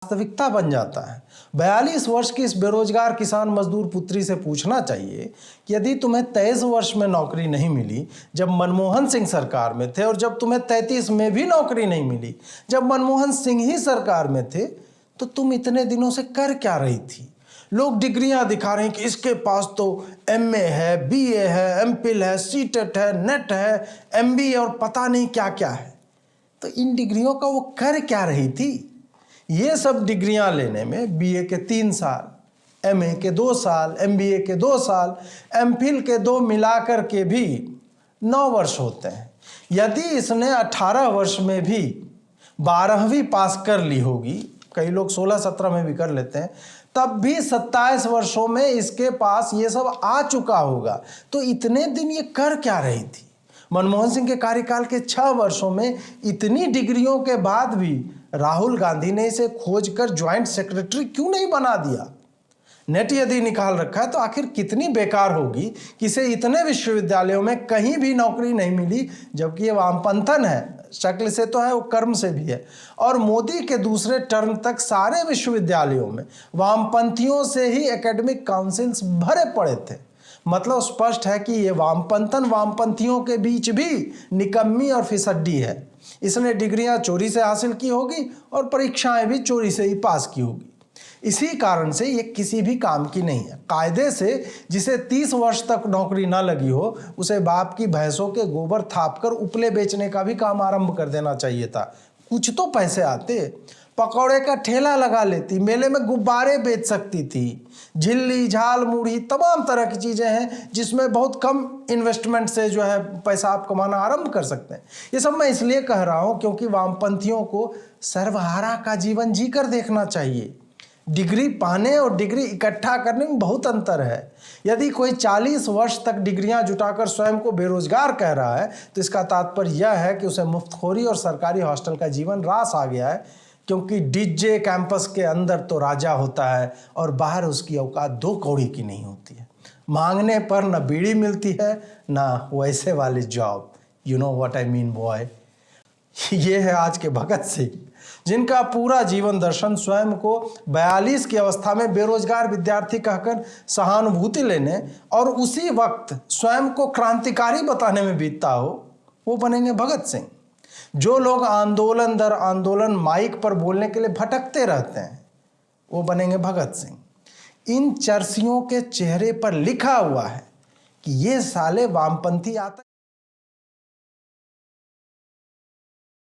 वास्तविकता बन जाता है। 42 वर्ष की इस बेरोजगार किसान मजदूर पुत्री से पूछना चाहिए कि यदि तुम्हें 23 वर्ष में नौकरी नहीं मिली जब मनमोहन सिंह सरकार में थे, और जब तुम्हें 33 में भी नौकरी नहीं मिली जब मनमोहन सिंह ही सरकार में थे, तो तुम इतने दिनों से कर क्या रही थी? लोग डिग्रियां दिखा रहे हैं कि इसके पास तो एमए है, बीए है, एमफिल है, सीटेट है, नेट है, एमबीए और पता नहीं क्या क्या है। तो इन डिग्रियों का वो कर क्या रही थी? ये सब डिग्रियां लेने में बीए के 3 साल, एमए के 2 साल, एमबीए के 2 साल, एमफिल के 2 मिलाकर के भी 9 वर्ष होते हैं। यदि इसने 18 वर्ष में भी 12वीं पास कर ली होगी, कई लोग 16-17 में भी कर लेते हैं, तब भी 27 वर्षों में इसके पास ये सब आ चुका होगा। तो इतने दिन ये कर क्या रही थी? मनमोहन सिंह के कार्यकाल के 6 वर्षों में इतनी डिग्रियों के बाद भी राहुल गांधी ने इसे खोजकर ज्वाइंट सेक्रेटरी क्यों नहीं बना दिया? नेट यदि निकाल रखा है तो आखिर कितनी बेकार होगी कि इसे इतने विश्वविद्यालयों में कहीं भी नौकरी नहीं मिली, जबकि ये वामपंथन है, शक्ल से तो है, वो कर्म से भी है। और मोदी के दूसरे टर्म तक सारे विश्वविद्यालयों में वामपंथियों से ही एकेडमिक काउंसिल्स भरे पड़े थे। मतलब स्पष्ट है कि ये वामपंथन वामपंथियों के बीच भी निकम्मी और फिसड्डी है। इसने डिग्रियां चोरी से हासिल की होगी और परीक्षाएं भी चोरी से ही पास की होगी। इसी कारण से ये किसी भी काम की नहीं है। कायदे से जिसे 30 वर्ष तक नौकरी ना लगी हो, उसे बाप की भैंसों के गोबर थापकर उपले बेचने का भी काम आरंभ कर देना चाहिए था। कुछ तो पैसे आते, पकौड़े का ठेला लगा लेती, मेले में गुब्बारे बेच सकती थी, झिल्ली, झाल, मूढ़ी, तमाम तरह की चीज़ें हैं जिसमें बहुत कम इन्वेस्टमेंट से जो है पैसा आप कमाना आरंभ कर सकते हैं। ये सब मैं इसलिए कह रहा हूँ क्योंकि वामपंथियों को सर्वहारा का जीवन जीकर देखना चाहिए। डिग्री पाने और डिग्री इकट्ठा करने में बहुत अंतर है। यदि कोई 40 वर्ष तक डिग्रियां जुटाकर स्वयं को बेरोजगार कह रहा है, तो इसका तात्पर्य यह है कि उसे मुफ्तखोरी और सरकारी हॉस्टल का जीवन रास आ गया है, क्योंकि डीजे कैंपस के अंदर तो राजा होता है और बाहर उसकी औकात 2 कौड़ी की नहीं होती है। मांगने पर न बीड़ी मिलती है ना वैसे वाली job. You know what I mean boy. ये है आज के भगत सिंह, जिनका पूरा जीवन दर्शन स्वयं को 42 की अवस्था में बेरोजगार विद्यार्थी कहकर सहानुभूति लेने और उसी वक्त स्वयं को क्रांतिकारी बताने में बीतता हो, वो बनेंगे भगत सिंह। जो लोग आंदोलन दर आंदोलन माइक पर बोलने के लिए भटकते रहते हैं, वो बनेंगे भगत सिंह। इन चर्सियों के चेहरे पर लिखा हुआ है कि ये साले वामपंथी आतंक